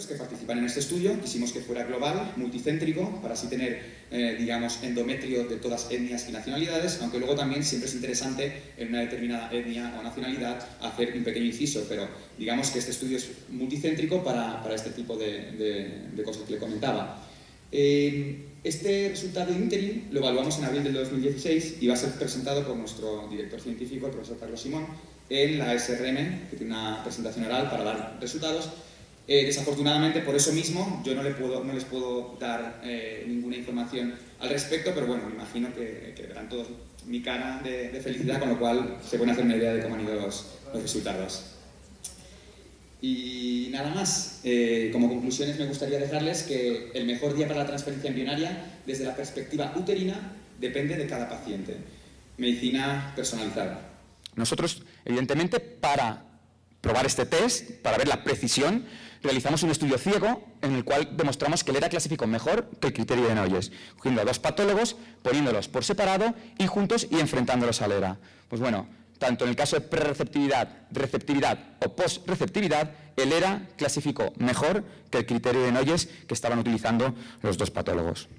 expertos que participan en este estudio. Quisimos que fuera global, multicéntrico, para así tener, digamos, endometrio de todas etnias y nacionalidades, aunque luego también siempre es interesante en una determinada etnia o nacionalidad hacer un pequeño inciso, pero digamos que este estudio es multicéntrico para este tipo de cosas que le comentaba. Este resultado interim lo evaluamos en abril del 2016 y va a ser presentado por nuestro director científico, el profesor Carlos Simón, en la SRM, que tiene una presentación oral para dar resultados. Desafortunadamente, por eso mismo, yo no les puedo dar ninguna información al respecto, pero bueno, me imagino que verán todos mi cara de felicidad, con lo cual se pueden hacer una idea de cómo han ido los resultados. Y nada más, como conclusiones me gustaría dejarles que el mejor día para la transferencia embrionaria, desde la perspectiva uterina, depende de cada paciente. Medicina personalizada. Nosotros, evidentemente, para probar este test, para ver la precisión, realizamos un estudio ciego en el cual demostramos que el ERA clasificó mejor que el criterio de Noyes, cogiendo a dos patólogos, poniéndolos por separado y juntos y enfrentándolos al ERA. Pues bueno, tanto en el caso de prereceptividad, receptividad o posreceptividad, el ERA clasificó mejor que el criterio de Noyes que estaban utilizando los dos patólogos.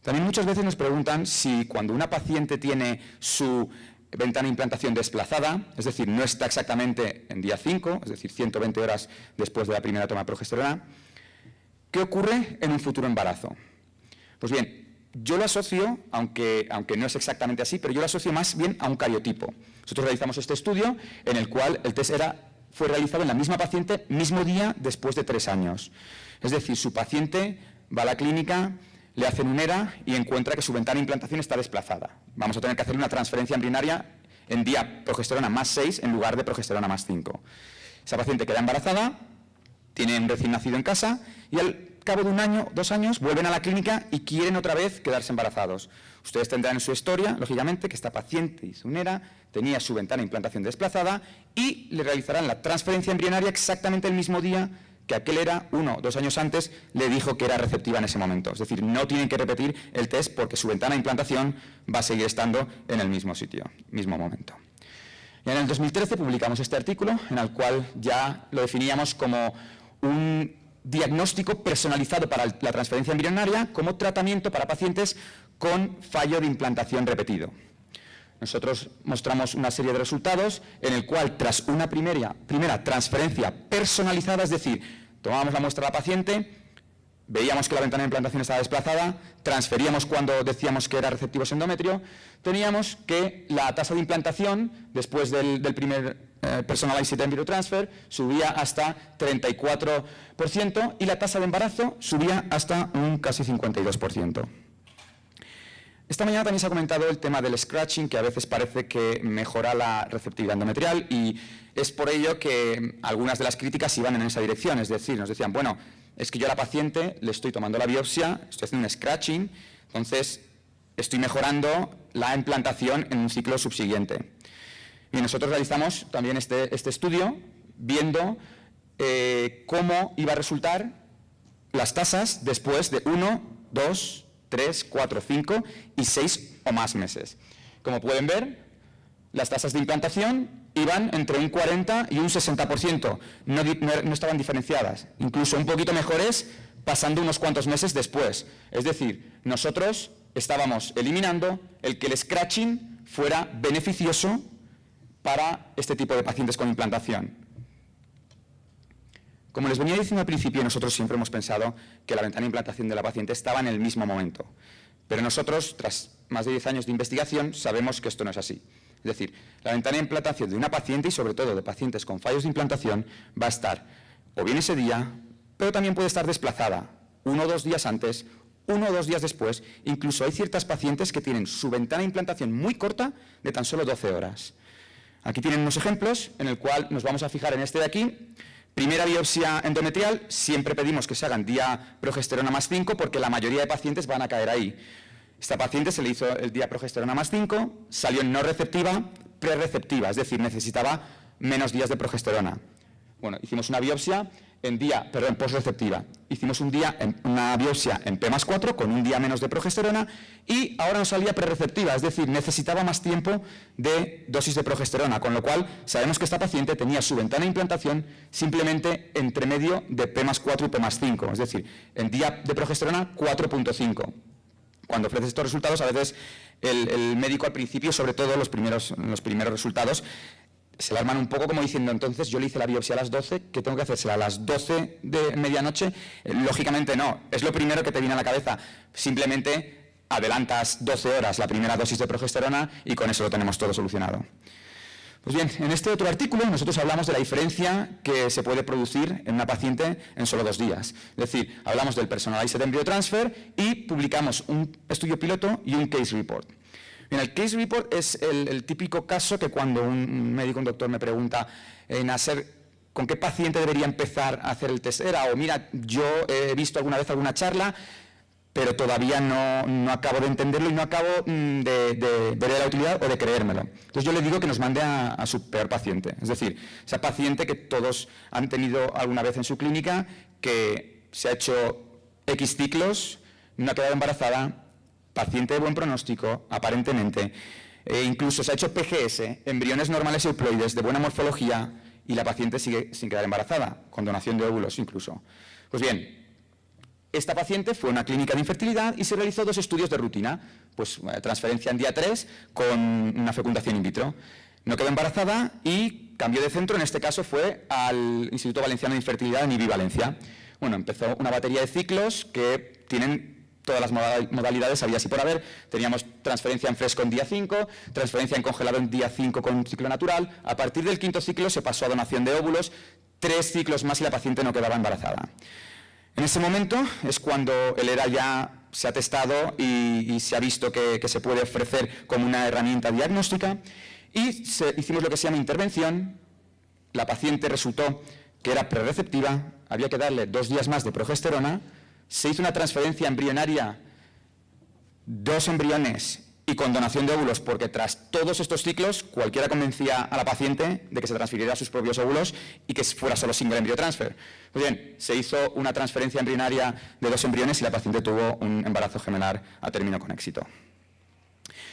También muchas veces nos preguntan si cuando una paciente tiene su ventana de implantación desplazada, es decir, no está exactamente en día 5, es decir, 120 horas después de la primera toma de progesterona, ¿qué ocurre en un futuro embarazo? Pues bien, yo lo asocio, aunque no es exactamente así, pero yo lo asocio más bien a un cariotipo. Nosotros realizamos este estudio en el cual el test fue realizado en la misma paciente, mismo día, después de 3 años. Es decir, su paciente va a la clínica, le hacen un ERA y encuentra que su ventana de implantación está desplazada. Vamos a tener que hacer una transferencia embrionaria en día progesterona más 6 en lugar de progesterona más 5. Esa paciente queda embarazada, tiene un recién nacido en casa y al cabo de 1 año, 2 años, vuelven a la clínica y quieren otra vez quedarse embarazados. Ustedes tendrán en su historia, lógicamente, que esta paciente hizo un ERA, tenía su ventana de implantación desplazada y le realizarán la transferencia embrionaria exactamente el mismo día que aquel ERA, 1 o 2 años antes, le dijo que era receptiva en ese momento. Es decir, no tienen que repetir el test porque su ventana de implantación va a seguir estando en el mismo sitio, mismo momento. Y en el 2013 publicamos este artículo en el cual ya lo definíamos como un diagnóstico personalizado para la transferencia embrionaria como tratamiento para pacientes con fallo de implantación repetido. Nosotros mostramos una serie de resultados en el cual, tras una primera transferencia personalizada, es decir, tomábamos la muestra de la paciente, veíamos que la ventana de implantación estaba desplazada, transferíamos cuando decíamos que era receptivo ese endometrio, teníamos que la tasa de implantación, después del primer Personalized Embryo Transfer, subía hasta 34% y la tasa de embarazo subía hasta un casi 52%. Esta mañana también se ha comentado el tema del scratching, que a veces parece que mejora la receptividad endometrial y es por ello que algunas de las críticas iban en esa dirección. Es decir, nos decían, bueno, es que yo a la paciente le estoy tomando la biopsia, estoy haciendo un scratching, entonces estoy mejorando la implantación en un ciclo subsiguiente. Y nosotros realizamos también este estudio viendo cómo iba a resultar las tasas después de 1, 2, 3, 4, 5 y 6 o más meses. Como pueden ver, las tasas de implantación iban entre un 40 y un 60%, no estaban diferenciadas, incluso un poquito mejores pasando unos cuantos meses después. Es decir, nosotros estábamos eliminando el que el scratching fuera beneficioso para este tipo de pacientes con implantación. Como les venía diciendo al principio, nosotros siempre hemos pensado que la ventana de implantación de la paciente estaba en el mismo momento. Pero nosotros, tras más de 10 años de investigación, sabemos que esto no es así. Es decir, la ventana de implantación de una paciente, y sobre todo de pacientes con fallos de implantación, va a estar o bien ese día, pero también puede estar desplazada 1 o 2 días antes, 1 o 2 días después. Incluso hay ciertas pacientes que tienen su ventana de implantación muy corta, de tan solo 12 horas. Aquí tienen unos ejemplos en el cual nos vamos a fijar en este de aquí. Primera biopsia endometrial, siempre pedimos que se hagan día progesterona más 5 porque la mayoría de pacientes van a caer ahí. Esta paciente se le hizo el día progesterona más 5, salió no receptiva, prereceptiva, es decir, necesitaba menos días de progesterona. Bueno, hicimos una biopsia postreceptiva. Hicimos una biopsia en P+4 con un día menos de progesterona y ahora nos salía prereceptiva, es decir, necesitaba más tiempo de dosis de progesterona, con lo cual sabemos que esta paciente tenía su ventana de implantación simplemente entre medio de P+4 y P+5, es decir, en día de progesterona 4.5. Cuando ofreces estos resultados, a veces el médico al principio, sobre todo los primeros resultados, se alarman un poco como diciendo, entonces yo le hice la biopsia a las 12, ¿qué tengo que hacérsela a las 12 de medianoche? Lógicamente no, es lo primero que te viene a la cabeza. Simplemente adelantas 12 horas la primera dosis de progesterona y con eso lo tenemos todo solucionado. Pues bien, en este otro artículo nosotros hablamos de la diferencia que se puede producir en una paciente en solo 2 días. Es decir, hablamos del Personalized Embryo Transfer y publicamos un estudio piloto y un case report. Bien, el case report es el típico caso que cuando un médico, un doctor me pregunta con qué paciente debería empezar a hacer el test ERA, o mira, yo he visto alguna vez alguna charla, pero todavía no acabo de entenderlo y no acabo de ver la utilidad o de creérmelo. Entonces yo le digo que nos mande a su peor paciente, es decir, esa paciente que todos han tenido alguna vez en su clínica, que se ha hecho X ciclos, no ha quedado embarazada, paciente de buen pronóstico, aparentemente, incluso se ha hecho PGS, embriones normales euploides de buena morfología y la paciente sigue sin quedar embarazada, con donación de óvulos incluso. Pues bien, esta paciente fue a una clínica de infertilidad y se realizó 2 estudios de rutina, pues transferencia en día 3 con una fecundación in vitro. No quedó embarazada y cambió de centro, en este caso fue al Instituto Valenciano de Infertilidad en IBI Valencia. Bueno, empezó una batería de ciclos que tienen todas las modalidades habidas y por haber. Teníamos transferencia en fresco en día 5, transferencia en congelado en día 5 con ciclo natural. A partir del 5º ciclo se pasó a donación de óvulos, 3 ciclos más y la paciente no quedaba embarazada. En ese momento es cuando el ERA ya se ha testado y se ha visto que se puede ofrecer como una herramienta diagnóstica y hicimos lo que se llama intervención. La paciente resultó que era prereceptiva, había que darle 2 días más de progesterona. Se hizo una transferencia embrionaria, 2 embriones y con donación de óvulos, porque tras todos estos ciclos cualquiera convencía a la paciente de que se transfiriera sus propios óvulos y que fuera solo single embryo transfer. Pues bien, se hizo una transferencia embrionaria de 2 embriones y la paciente tuvo un embarazo gemelar a término con éxito.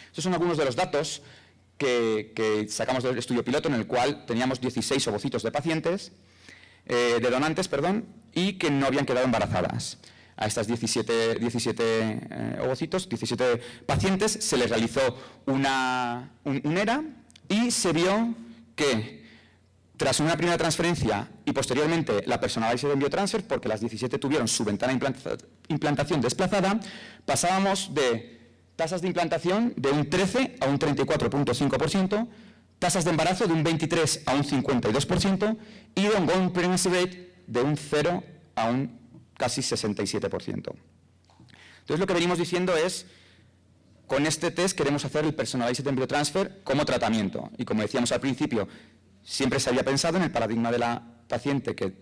Estos son algunos de los datos que sacamos del estudio piloto, en el cual teníamos 16 ovocitos de pacientes, de donantes, y que no habían quedado embarazadas. A estas 17 ovocitos, 17 pacientes, se les realizó un ERA y se vio que tras una primera transferencia y posteriormente la Personalized Embryo Transfer, porque las 17 tuvieron su ventana de implantación desplazada, pasábamos de tasas de implantación de un 13 a un 34.5%, tasas de embarazo de un 23 a un 52% y de ongoing pregnancy rate de un 0 a un casi 67%. Entonces lo que venimos diciendo es, con este test queremos hacer el Personalized Embryo Transfer como tratamiento. Y como decíamos al principio, siempre se había pensado en el paradigma de la paciente que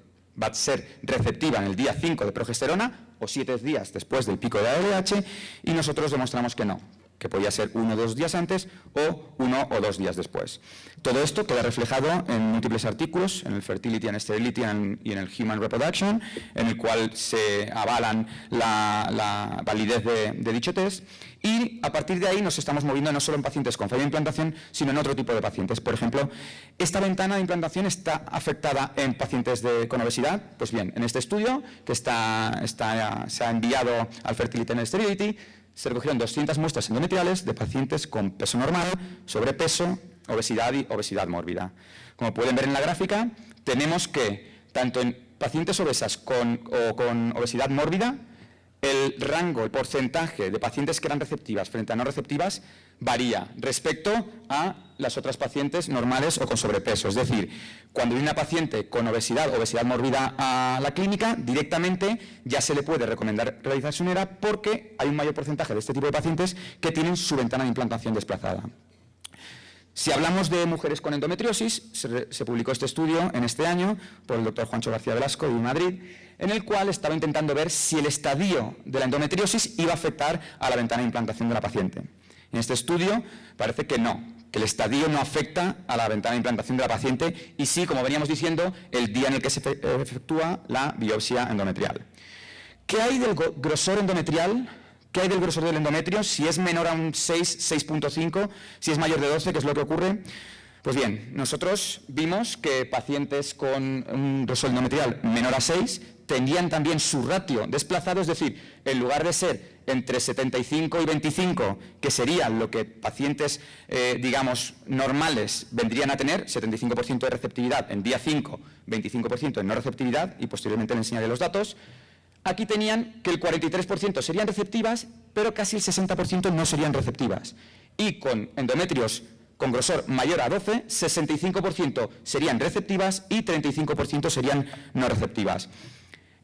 va a ser receptiva en el día 5 de progesterona o 7 días después del pico de ALH, y nosotros demostramos que no, que podía ser 1 o 2 días antes o 1 o 2 días después. Todo esto queda reflejado en múltiples artículos, en el Fertility and Sterility y en el Human Reproduction, en el cual se avalan la validez de dicho test, y a partir de ahí nos estamos moviendo no solo en pacientes con falla de implantación, sino en otro tipo de pacientes. Por ejemplo, esta ventana de implantación está afectada en pacientes con obesidad. Pues bien, en este estudio, que se ha enviado al Fertility and Sterility, se recogieron 200 muestras endometriales de pacientes con peso normal, sobrepeso, obesidad y obesidad mórbida. Como pueden ver en la gráfica, tenemos que, tanto en pacientes obesas con obesidad mórbida, el rango, el porcentaje de pacientes que eran receptivas frente a no receptivas varía respecto a las otras pacientes normales o con sobrepeso. Es decir, cuando viene una paciente con obesidad mórbida a la clínica, directamente ya se le puede recomendar realizarse un ERA porque hay un mayor porcentaje de este tipo de pacientes que tienen su ventana de implantación desplazada. Si hablamos de mujeres con endometriosis, se publicó este estudio en este año por el doctor Juancho García Velasco de Madrid, en el cual estaba intentando ver si el estadio de la endometriosis iba a afectar a la ventana de implantación de la paciente. En este estudio parece que no, que el estadio no afecta a la ventana de implantación de la paciente y sí, como veníamos diciendo, el día en el que se efectúa la biopsia endometrial. ¿Qué hay del grosor endometrial? ¿Qué hay del grosor del endometrio? Si es menor a un 6, 6.5, si es mayor de 12, ¿qué es lo que ocurre? Pues bien, nosotros vimos que pacientes con un grosor endometrial menor a 6 tenían también su ratio desplazado, es decir, en lugar de ser entre 75 y 25, que sería lo que pacientes, digamos, normales vendrían a tener, 75% de receptividad en día 5, 25% en no receptividad, y posteriormente les enseñaré los datos, aquí tenían que el 43% serían receptivas, pero casi el 60% no serían receptivas. Y con endometrios con grosor mayor a 12, 65% serían receptivas y 35% serían no receptivas.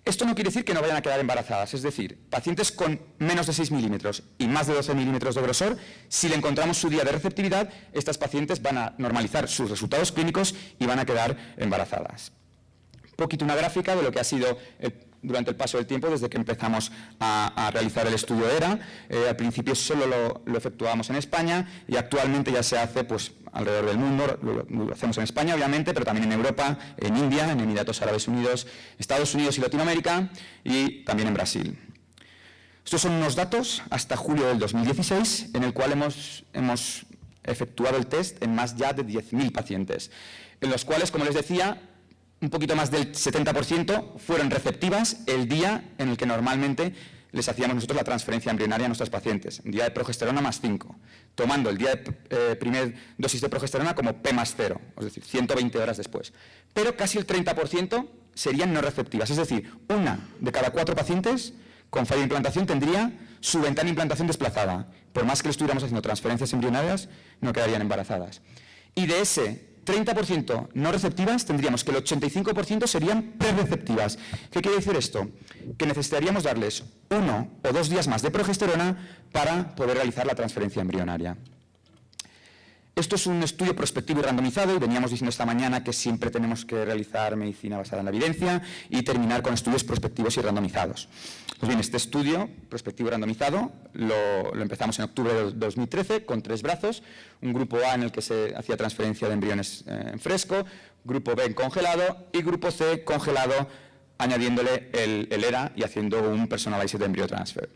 Esto no quiere decir que no vayan a quedar embarazadas, es decir, pacientes con menos de 6 milímetros y más de 12 milímetros de grosor, si le encontramos su día de receptividad, estas pacientes van a normalizar sus resultados clínicos y van a quedar embarazadas. Un poquito una gráfica de lo que ha sido durante el paso del tiempo, desde que empezamos a realizar el estudio ERA. Al principio solo lo efectuábamos en España y actualmente ya se hace pues, alrededor del mundo. Lo hacemos en España, obviamente, pero también en Europa, en India, en Emiratos Árabes Unidos, Estados Unidos y Latinoamérica, y también en Brasil. Estos son unos datos hasta julio del 2016, en el cual hemos efectuado el test en más ya de 10.000 pacientes, en los cuales, como les decía, un poquito más del 70% fueron receptivas el día en el que normalmente les hacíamos nosotros la transferencia embrionaria a nuestros pacientes, día de progesterona más 5, tomando el día de primer dosis de progesterona como P más 0, es decir, 120 horas después. Pero casi el 30% serían no receptivas, es decir, 1 de cada 4 pacientes con falla de implantación tendría su ventana de implantación desplazada. Por más que le estuviéramos haciendo transferencias embrionarias, no quedarían embarazadas. Y de ese 30% no receptivas, tendríamos que el 85% serían prereceptivas. ¿Qué quiere decir esto? Que necesitaríamos darles 1 o 2 días más de progesterona para poder realizar la transferencia embrionaria. Esto es un estudio prospectivo y randomizado, y veníamos diciendo esta mañana que siempre tenemos que realizar medicina basada en la evidencia y terminar con estudios prospectivos y randomizados. Pues bien, este estudio prospectivo y randomizado lo empezamos en octubre de 2013 con 3 brazos, un grupo A en el que se hacía transferencia de embriones en fresco, grupo B en congelado y grupo C congelado, añadiéndole el ERA y haciendo un personalized embryo transfer.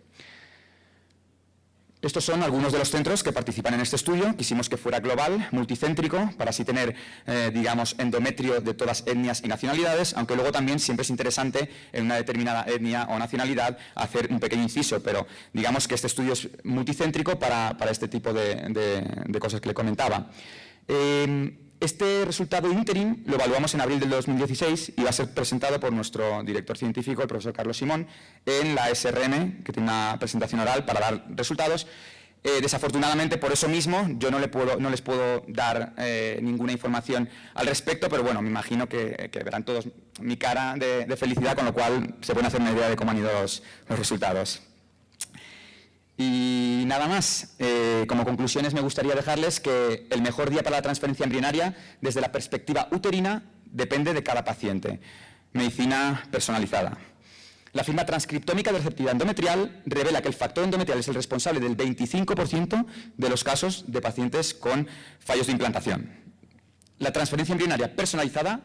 Estos son algunos de los centros que participan en este estudio. Quisimos que fuera global, multicéntrico, para así tener, digamos, endometrio de todas etnias y nacionalidades, aunque luego también siempre es interesante en una determinada etnia o nacionalidad hacer un pequeño inciso, pero digamos que este estudio es multicéntrico para este tipo de cosas que le comentaba. Este resultado interim lo evaluamos en abril del 2016 y va a ser presentado por nuestro director científico, el profesor Carlos Simón, en la SRM, que tiene una presentación oral para dar resultados. Desafortunadamente, por eso mismo, yo no les puedo dar ninguna información al respecto, pero bueno, me imagino que verán todos mi cara de felicidad, con lo cual se pueden hacer una idea de cómo han ido los resultados. Y nada más, como conclusiones me gustaría dejarles que el mejor día para la transferencia embrionaria desde la perspectiva uterina depende de cada paciente. Medicina personalizada. La firma transcriptómica de receptividad endometrial revela que el factor endometrial es el responsable del 25% de los casos de pacientes con fallos de implantación. La transferencia embrionaria personalizada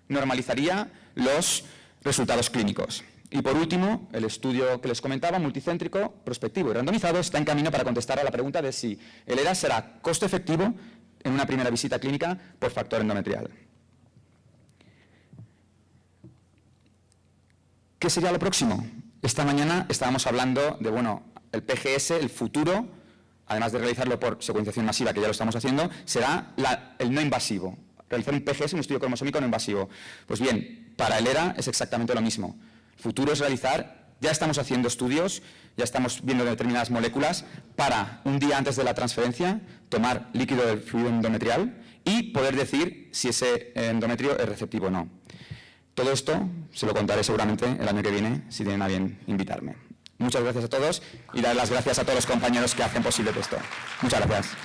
normalizaría los resultados clínicos. Y por último, el estudio que les comentaba, multicéntrico, prospectivo y randomizado, está en camino para contestar a la pregunta de si el ERA será costo efectivo en una primera visita clínica por factor endometrial. ¿Qué sería lo próximo? Esta mañana estábamos hablando de, bueno, el PGS, el futuro, además de realizarlo por secuenciación masiva, que ya lo estamos haciendo, será el no invasivo. Realizar un PGS, un estudio cromosómico no invasivo. Pues bien, para el ERA es exactamente lo mismo. El futuro es realizar, ya estamos haciendo estudios, ya estamos viendo determinadas moléculas para un día antes de la transferencia tomar líquido del fluido endometrial y poder decir si ese endometrio es receptivo o no. Todo esto se lo contaré seguramente el año que viene, si tienen a bien invitarme. Muchas gracias a todos y dar las gracias a todos los compañeros que hacen posible esto. Muchas gracias.